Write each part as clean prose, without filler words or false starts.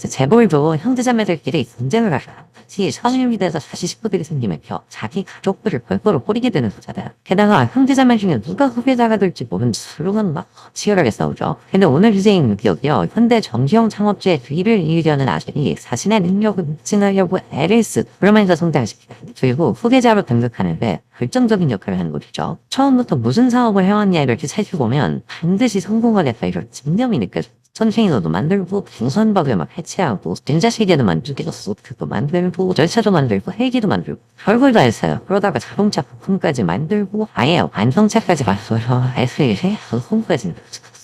재벌도 형제자매들끼리 경쟁을 하잖아. 선임이 돼서 다시 식구들이 생기면요. 자기 가족들을 별도로 뿌리게 되는 거잖아요. 게다가 형제자매 중에 누가 후계자가 될지 모르는 서로는 막 치열하게 싸우죠. 근데 오늘 주제인 기업이요. 현대 정기형 창업주의 뒤를 이으려는 아들이 자신의 능력을 증하려고 애를 쓰 그러면서 성장시키다. 그리고 후계자로 등극하는데 결정적인 역할을 하는 것이죠. 처음부터 무슨 사업을 해왔냐 이렇게 살펴보면 반드시 성공하겠다 이런 집념이 느껴져요. 선생님도 만들고 풍선박을 막 해체하고 전자시계도 만들고 소프트도 만들고 열차도 만들고 헬기도 만들고 별걸 다 했어요. 그러다가 자동차 부품까지 만들고 아예 완성차까지 갔어요. SUV 부품까지.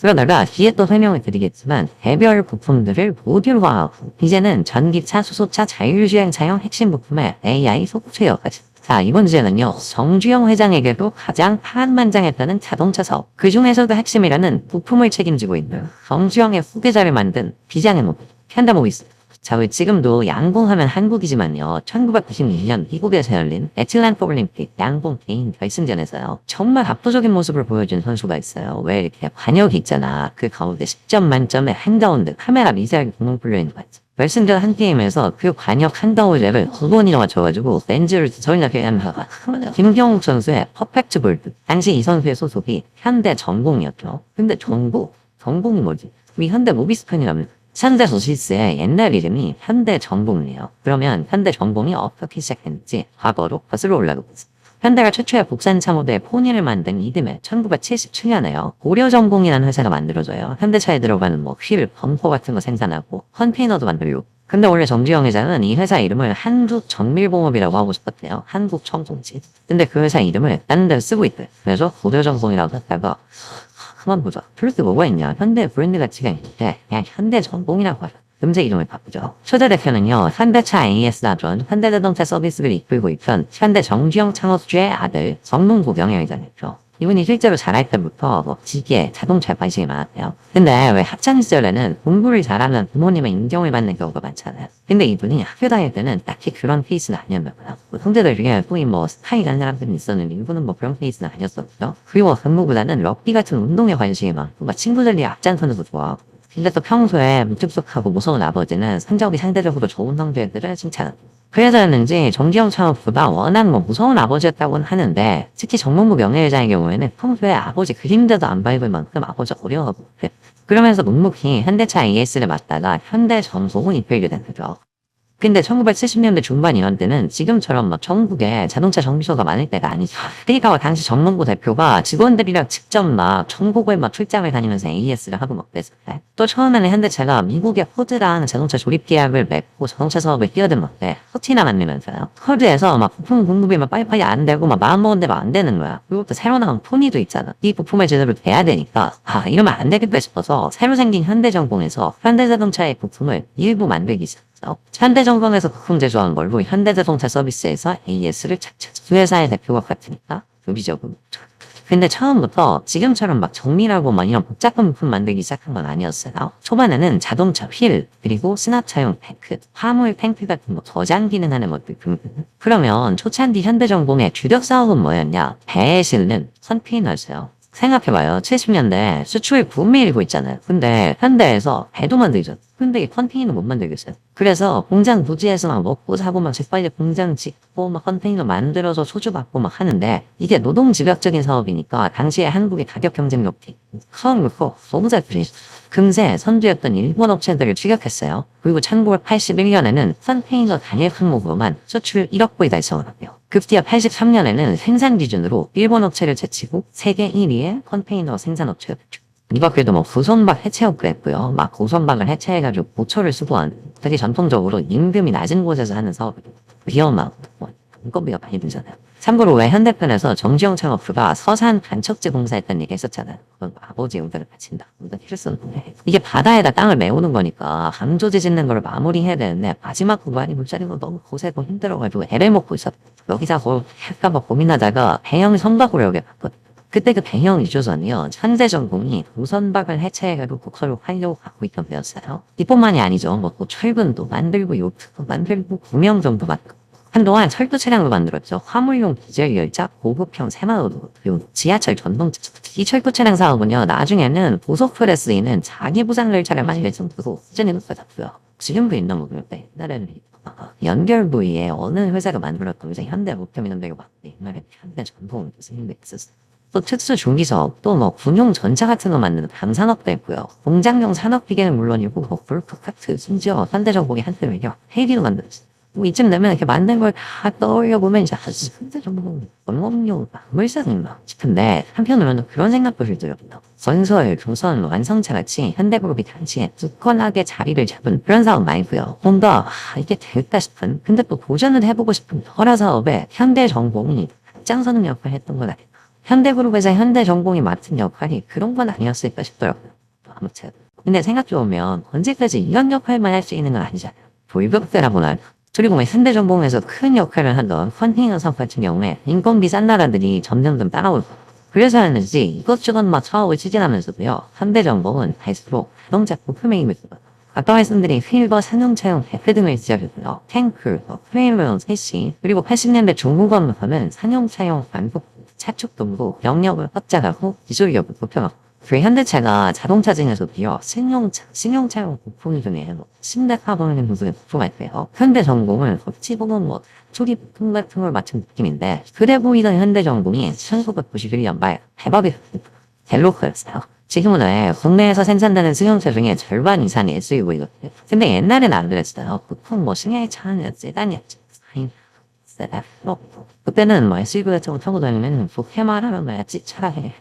그러다가 뒤에 또 설명을 드리겠지만 개별 부품들을 모듈화하고 이제는 전기차, 수소차, 자율주행차용 핵심 부품에 AI 소프트웨어까지. 자, 이번 주제는요, 정주영 회장에게도 가장 파란만장했다는 자동차 사업. 그 중에서도 핵심이라는 부품을 책임지고 있는 정주영의 후계자를 만든 비장의 모습, 현대모비스. 자, 왜 지금도 양봉하면 한국이지만요, 1996년 미국에서 열린 애틀랜타 올림픽 양봉 개인 결승전에서요, 정말 압도적인 모습을 보여준 선수가 있어요. 왜 이렇게 관역이 있잖아. 그 가운데 10점 만점에 한가운데 카메라 미사일 공룡 풀려 있는 거 있죠. 결승전 한 게임에서 그 관역 한다우제를 9번이나 맞춰가지고 렌즈를 저희나 계산하다가 김경욱 선수의 퍼펙트 볼드. 당시 이 선수의 소속이 현대 전공이었죠. 근데 전공이 뭐지? 이 현대 모비스편이라면 현대 소시스의 옛날 이름이 현대 전공이에요. 그러면 현대 전공이 어떻게 시작했는지 과거로 거슬러 올라가고 있어요. 현대가 최초의 국산차 모델 포니를 만든 이듬해 1977년에요. 고려전공이라는 회사가 만들어져요. 현대차에 들어가는 휠, 범퍼 같은 거 생산하고 컨테이너도 만들고. 근데 원래 정주영 회장은 이 회사 이름을 한국정밀공업이라고 하고 싶었대요. 한국청공지. 근데 그 회사 이름을 다른 데로 쓰고 있대. 그래서 고려전공이라고 했다가 한번 보자. 플러스 뭐가 있냐. 현대 브랜드 가치가 있는데 그냥 현대전공이라고 하자. 금세 이름을 바꾸죠. 초대 대표는요, 현대차 AS라던 현대자동차 서비스를 이끌고 있던 현대 정주영 창업주의 아들 정문구 명예회장이죠. 이분이 실제로 자랄 때부터 기계, 자동차에 관심이 많았대요. 근데 왜 학창시절에는 공부를 잘하면 부모님의 인정을 받는 경우가 많잖아요. 근데 이분이 학교 다닐 때는 딱히 그런 케이스는 아니었나봐요. 형제들 중에 거의 스타일 난 사람들이 있었는데 이분은 그런 케이스는 아니었었고요. 그리고 근무보다는 럭비 같은 운동에 관심이 많고 친구들이 앞장서는 거 좋아하고. 근데 또 평소에 무뚝뚝하고 무서운 아버지는 성적이 상대적으로 좋은 형제들을 칭찬합니다. 그래서였는지 정기영 창업주가 워낙 무서운 아버지였다고는 하는데 특히 정문구 명예회장의 경우에는 평소에 아버지 그림자도 안 밟을 만큼 아버지가 어려워하고 그러면서 묵묵히 현대차 AS를 맡다가 현대전공을 이끌게 된 거죠. 근데 1970년대 중반 이런 때는 지금처럼 전국에 자동차 정비소가 많을 때가 아니죠. 그러니까 당시 정문구 대표가 직원들이랑 직접 전국을 출장을 다니면서 AS를 하고 그랬었대. 또 처음에는 현대차가 미국의 포드랑 자동차 조립 계약을 맺고 자동차 사업에 뛰어들었대. 터치나 만들면서요. 포드에서 부품 공급이 빨리빨리 안 되고 마음먹은 대로 안 되는 거야. 그리고 또 새로 나온 포니도 있잖아. 이 부품을 제대로 대야 되니까 이러면 안 되겠다 싶어서 새로 생긴 현대전공에서 현대자동차의 부품을 일부 만들기 시작했어. 현대전공에서 부품 제조한 걸로 현대자동차 서비스에서 AS를 착착 두 회사의 대표가 같으니까 소비적으로. 근데 처음부터 지금처럼 정밀하고 이런 복잡한 부품 만들기 시작한 건 아니었어요. 초반에는 자동차 휠, 그리고 수납차용 탱크, 화물 탱크 같은 저장 기능하는 것들. 그러면 초창기 현대전공의 주력 사업은 뭐였냐? 배에 실는 컨테이너였어요. 생각해봐요. 70년대 수출 붐이 일고 있잖아요. 근데 현대에서 배도 만들죠. 근데 이 컨테이너 못 만들겠어요. 그래서 공장 부지에서 먹고 사고 재빨리 공장 짓고 컨테이너 만들어서 소주받고 하는데 이게 노동집약적인 사업이니까 당시에 한국의 가격 경쟁력이 처음부터 너무 잘 풀리죠. 금세 선두였던 일본 업체들을 추격했어요. 그리고 1981년에는 컨테이너 단일 항목으로만 수출 1억 불 달성을 하고요. 급기야 83년에는 생산 기준으로 일본 업체를 제치고 세계 1위의 컨테이너 생산업체가 됐죠. 이 밖에도 고선박 해체업도 했고요. 고선박을 해체해가지고 보초를 수거한 되게 전통적으로 임금이 낮은 곳에서 하는 사업이고 위험하고 인건비가 많이 들잖아요. 참고로 왜 현대편에서 정주영 창업주가 서산 간척지 공사했다는 얘기 했었잖아요. 그건 아버지 용돈을 바친다. 필수는 이게 바다에다 땅을 메우는 거니까 감조지 짓는 걸 마무리해야 되는데 마지막 구간이 물자리고 너무 고생고 힘들어가지고 애를 먹고 있었. 여기서 할까봐 고민하다가 배영 선박으로 갔거든요. 그때 그 배영 유조선이요. 현대전공이 우선박을 해체해가지고 국서로 하려고 갖고 있던 배였어요. 이뿐만이 아니죠. 또 철근도 만들고 요트도 만들고 구명 정도 만들고 한동안 철도 차량도 만들었죠. 화물용 디젤 열차, 고급형 새마을도 그리고 지하철 전동차. 이 철도 차량 사업은요. 나중에는 고속철에 쓰이는 자기부상 열차를 만들 정도로 수준이 높아졌고요. 지금도 있나 모르겠는데 옛날에는 연결 부위에 어느 회사가 만들었던 이제 현대 목표미는 되게 많대. 옛날에 현대 전동 쓰는 데 있었어. 또 특수 중기사업, 또 뭐 군용 전차 같은 거 만드는 방산업도 있고요. 공장용 산업기계는 물론이고, 뭐 볼크카트, 심지어 현대전공이 한때는요, 헬기도 만들었어요. 뭐 이쯤 되면 이렇게 만든 걸 다 떠올려 보면 이제 현대전공은 얼마용물 쓰는가 싶은데, 한편으로는 그런 생각도 들더라고요. 건설, 조선, 완성차 같이 현대그룹이 당시에 굳건하게 자리를 잡은 그런 사업 말고요. 뭔가 이게 될까 싶은, 근데 또 도전을 해보고 싶은 여러 사업에 현대전공이 앞장서는 역할을 했던 건 아닐까. 현대그룹에서 현대전공이 맡은 역할이 그런 건 아니었을까 싶더라고요. 아무튼. 근데 생각해보면 언제까지 이런 역할만 할 수 있는 건 아니잖아요. 돌격대라고나 그리고 뭐 현대전공에서 큰 역할을 하던 컨테이너사업 같은 경우에 인건비 싼 나라들이 점점 따라오고 그래서였는지 이것저것 막 사업을 추진하면서도요. 현대전공은 갈수록 자동차 부품의 힘을 쓰고 아까 말씀드린 휠과 산용차용 배트 등을 지어줬고요. 탱크, 프레임을 셋이 그리고 80년대 중후반부터는 산용차용 반복 차축 동부 영역을 확장하고 기술력을 높여나고 그 현대차가 자동차 중에서도요, 승용차용 부품 중에 심대카본을 부분을 부품할 때요. 현대전공은 어찌 보면 뭐, 조리 부품 같은 걸 맡은 느낌인데, 그래 보이던 현대전공이 1991년 말 대박이 갤로크였어요. 지금은 왜 국내에서 생산되는 승용차 중에 절반 이상이 SUV거든요. 근데 옛날엔 안 그랬어요. 보통 뭐 승용차는 세단이었지. 그때는 뭐 SUV 같은 거 타고 다니면 해말하면 뭐야지 차라리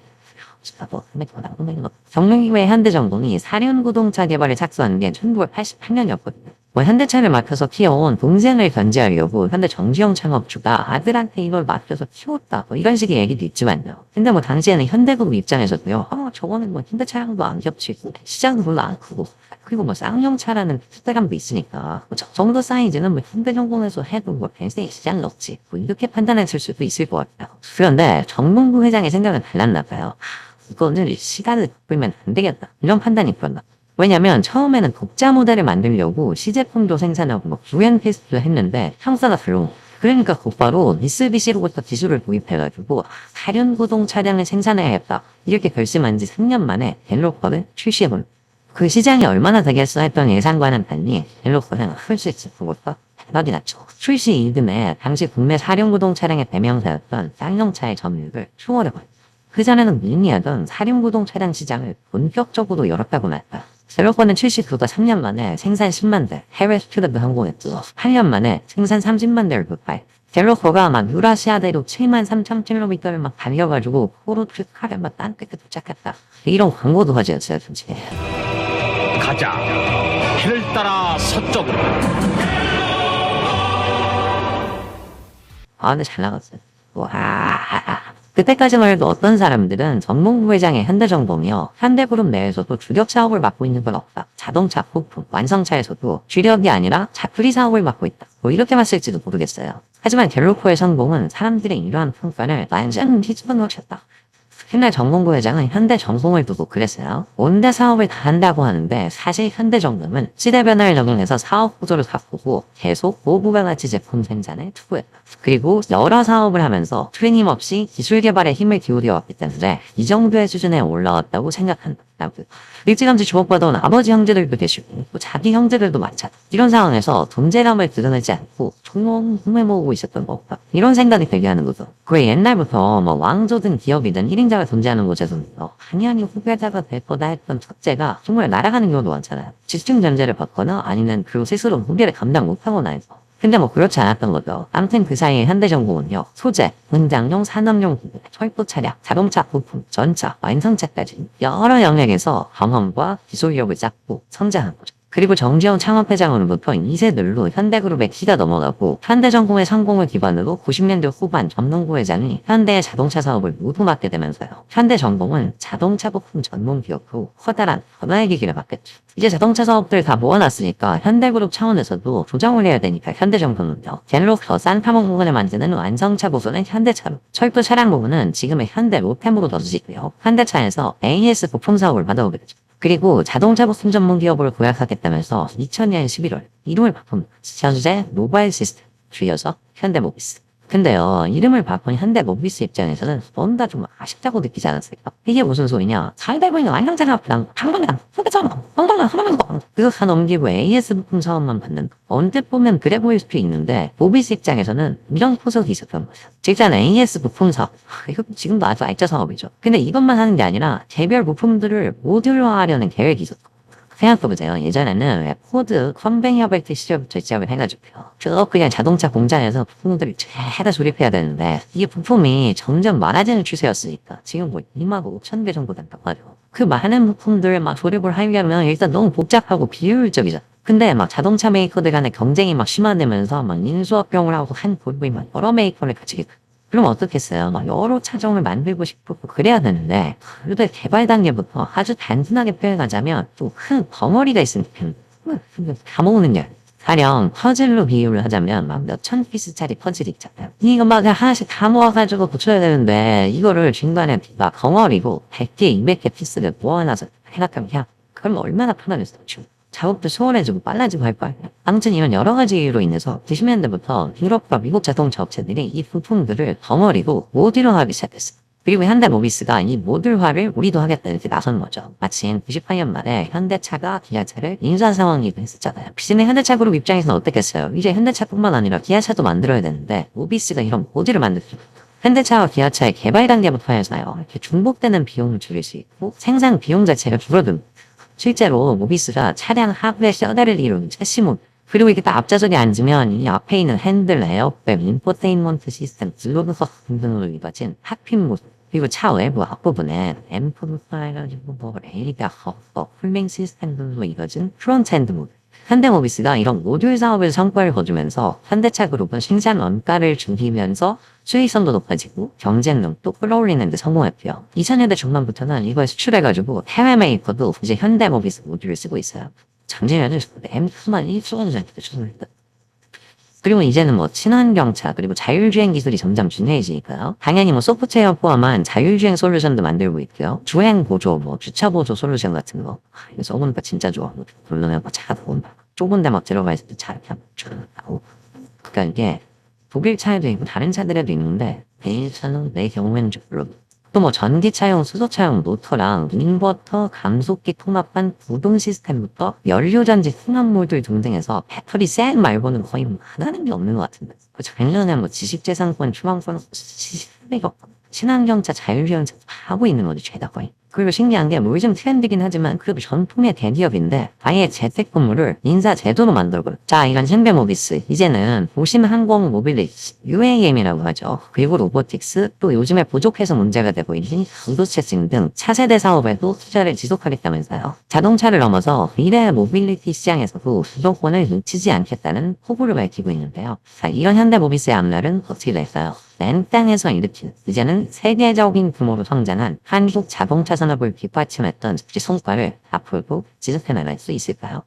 정릉기구의 현대전공이 사륜구동차 개발에 착수한 게 1988년이었거든요. 뭐 현대차를 맡아서 키워온 동생을 견제하려고 현대 정지영 창업주가 아들한테 이걸 맡겨서 키웠다. 뭐 이런 식의 얘기도 있지만요. 근데 뭐 당시에는 현대그룹 입장에서도요. 저거는 뭐 현대차랑도 안 겹치고 시장도 별로 안 크고 그리고 뭐 쌍용차라는 특대감도 있으니까 뭐저 정도 사이즈는 뭐 현대전공에서 해도 뭐 벤세이 시장 넣지. 뭐 이렇게 판단했을 수도 있을 것 같아요. 그런데 정몽구 회장의 생각은 달랐나 봐요. 이거는 시간을 끌면 안 되겠다. 이런 판단이 있었나. 왜냐면 처음에는 독자 모델을 만들려고 시제품도 생산하고 뭐 구현 테스트도 했는데 형사가 별로. 그러니까 곧바로 미쓰비시로부터 기술을 도입해가지고 사륜구동 차량을 생산해야겠다. 이렇게 결심한 지 3년 만에 갤로퍼를 출시해본. 그 시장이 얼마나 되겠어 했던 예상과는 달리 갤로퍼는 풀수 있을 것보다 대박이 났죠. 출시 이듬해 당시 국내 사륜구동 차량의 대명사였던 쌍용차의 점유율을 추월해버렸다. 그전에는 미미하던 사륜구동 차량 시장을 본격적으로 열었다고 말했다. 갤로퍼는 출시 불과 3년 만에 생산 10만 대, 해외 수출에도 성공했죠. 8년 만에 생산 30만 대를 돌파해. 갤로퍼가 막 유라시아대로 7만 3천 킬로미터를 막 달려가지고 포르투갈에 막 땅끝에 도착했다. 이런 광고도 하지였어요, 솔직히. 가자. 해를 따라 서쪽으로. 근데 잘 나갔어요. 와. 그때까지만 해도 어떤 사람들은 정몽구 회장의 현대전공이요. 현대그룹 내에서도 주력 사업을 맡고 있는 건 없다. 자동차, 부품, 완성차에서도 주력이 아니라 자투리 사업을 맡고 있다. 뭐 이렇게 봤을지도 모르겠어요. 하지만 갤로퍼의 성공은 사람들의 이러한 평가를 완전히 뒤집어 놓으셨다. 옛날 정몽구 회장은 현대전공을 두고 그랬어요. 온대 사업을 다 한다고 하는데 사실 현대전공은 시대 변화를 적용해서 사업 구조를 바꾸고 계속 고부가 가치 제품 생산에 투구했다. 그리고 여러 사업을 하면서 틀림없이 기술 개발에 힘을 기울여 왔기 때문에 이 정도의 수준에 올라왔다고 생각한다. 일찌감치 주목받아온 아버지 형제들도 계시고 또 자기 형제들도 마찬가지. 이런 상황에서 존재감을 드러내지 않고 총총을 모으고 있었던 것과 이런 생각이 들게 하는 거죠. 그게 옛날부터 뭐 왕조든 기업이든 1인자가 존재하는 곳에서는 아니 후계자가 될 거다 했던 첫째가 정말 날아가는 경우도 많잖아요. 집중 전제를 받거나 아니면 그 스스로 무게를 감당 못하거나 해서. 근데 뭐 그렇지 않았던 거죠. 아무튼 그 사이에 현대전공은요. 소재, 공장용, 산업용, 철도 차량, 자동차 부품, 전차, 완성차까지 여러 영역에서 경험과 기술력을 쌓고 성장한 거죠. 그리고 정지영 창업회장으로부터 2세들로 현대그룹의 키가 넘어가고 현대전공의 성공을 기반으로 90년대 후반 정몽구 회장이 현대의 자동차 사업을 모두 맡게 되면서요. 현대전공은 자동차 부품 전문 기업으로 커다란 변화의 기기를 맡겠죠. 이제 자동차 사업들 다 모아놨으니까 현대그룹 차원에서도 조정을 해야 되니까 현대전공은요. 갤로퍼 산타몽 부분을 만드는 완성차 부분은 현대차로, 철도 차량 부분은 지금의 현대 로템으로 넣어주시고요. 현대차에서 AS 부품 사업을 받아오게 되죠. 그리고 자동차 부품 전문 기업을 고약하겠다면서 2000년 11월 이름을 바꾼 현재 모바일 시스템, 줄여서 현대모비스. 근데요, 이름을 바꾼 현대모비스 입장에서는 뭔가 좀 아쉽다고 느끼지 않았을까? 이게 무슨 소리냐? 잘 되고 있는 완성산업이랑 당분간 후배처럼 엉덩이를 하는 거. 그거 다 넘기고 AS 부품 사업만 받는 언뜻 보면 그래 보일 수도 있는데 모비스 입장에서는 이런 포석이 있었던 거죠. 일단 AS 부품 사업. 이거 지금도 아주 알짜 사업이죠. 근데 이것만 하는 게 아니라 개별 부품들을 모듈화하려는 계획이 있었고 생각해보세요. 예전에는 왜 포드 컨베이어 벨트 시절부터 시작을 해가지고요. 쭉 그냥 자동차 공장에서 부품들을 죄다 조립해야 되는데 이게 부품이 점점 많아지는 추세였으니까 지금 뭐 2만 5천 개 정도 된다고 하죠. 그 많은 부품들 막 조립을 하려면 일단 너무 복잡하고 비효율적이잖아. 근데 막 자동차 메이커들 간의 경쟁이 막 심화되면서 막 인수합병을 하고 한 그룹이 막 여러 메이커를 같이 그럼 어떻겠어요? 막 여러 차종을 만들고 싶고 그래야 되는데 그래도 개발 단계부터 아주 단순하게 표현하자면 또 큰 덩어리가 있으니까 다 모으는 게 가령 퍼즐로 비유를 하자면 막 몇천 피스짜리 퍼즐이 있잖아요. 이거 막 하나씩 다 모아가지고 붙여야 되는데 이거를 중간에 막 덩어리고 100개, 200개 피스를 모아놔서 생각하면 야 그럼 얼마나 편하겠어. 작업도 수월해지고 빨라지고 할 거 아니에요. 아무튼 이런 여러 가지 이유로 인해서 90년대부터 유럽과 미국 자동차 업체들이 이 부품들을 덩어리고 모듈화하기 시작했어요. 그리고 현대모비스가 이 모듈화를 우리도 하겠다 이렇게 나선 거죠. 마침 98년 말에 현대차가 기아차를 인수상황이기도 했었잖아요. 비즈니스 현대차 그룹 입장에서는 어떻겠어요? 이제 현대차뿐만 아니라 기아차도 만들어야 되는데 모비스가 이런 모듈을 만들죠. 현대차와 기아차의 개발 단계부터 해서요. 이렇게 중복되는 비용을 줄일 수 있고 생산 비용 자체가 줄어듭니다. 실제로 모비스가 차량 하부의 셔다를 이루는 체시 모드 그리고 이게 딱 앞좌석에 앉으면 이 앞에 있는 핸들, 에어백, 인포테인먼트 시스템, 블로그서 등등으로 이루어진 핫핀 모드 그리고 차 외부 앞부분에 앰플리파이어가지고 뭐 레일과 허퍼, 풀링 시스템 등으로 이루어진 프론트엔드 모드 현대모비스가 이런 모듈 사업을 성과를 거두면서 현대차 그룹은 생산 원가를 줄이면서 수익성도 높아지고 경쟁력도 끌어올리는 데 성공했고요. 2000년대 중반부터는 이걸 수출해가지고 해외 메이커도 이제 현대모비스 모듈을 쓰고 있어요. 작년에는 M2만 1조 정도 수출했다. 그리고 이제는 뭐 친환경차 그리고 자율주행 기술이 점점 준해해지니까요. 당연히 뭐 소프트웨어 포함한 자율주행 솔루션도 만들고 있고요. 주행 보조, 뭐 주차 보조 솔루션 같은 거. 이거 써보니까 진짜 좋아. 물론 뭐 차가 좁은데 막 들어가 있을 때 차 이렇게 쭉 나오고. 그러니까 이게 독일 차에도 있고 다른 차들에도 있는데 내 차는 내 경우에는 좀 별로. 또 뭐 전기차용, 수소차용 모터랑 인버터, 감속기 통합한 구동 시스템부터 연료전지 승합 모듈 등등해서 배터리 셀 말고는 거의 안 하는 게 없는 것 같은데. 작년에 뭐 지식재산권 추방권 친환경차, 자율주행차 하고 있는 거지 죄다 거의. 그리고 신기한 게 뭐 요즘 트렌드긴 하지만 그래도 전통의 대기업인데 아예 재택근무를 인사 제도로 만들고 자 이건 현대모비스 이제는 도심 항공 모빌리티 UAM이라고 하죠. 그리고 로보틱스 또 요즘에 부족해서 문제가 되고 있는 반도체층 등 차세대 사업에도 투자를 지속하겠다면서요. 자동차를 넘어서 미래 모빌리티 시장에서도 주도권을 놓치지 않겠다는 포부를 밝히고 있는데요. 자, 이런 현대모비스의 앞날은 어떻게 될까요? 맨땅에서 일으킨 이제는 세계적인 규모로 성장한 한국 자동차 산업을 뒷받침했던 성과를 앞으로도 지속해 나갈 수 있을까요?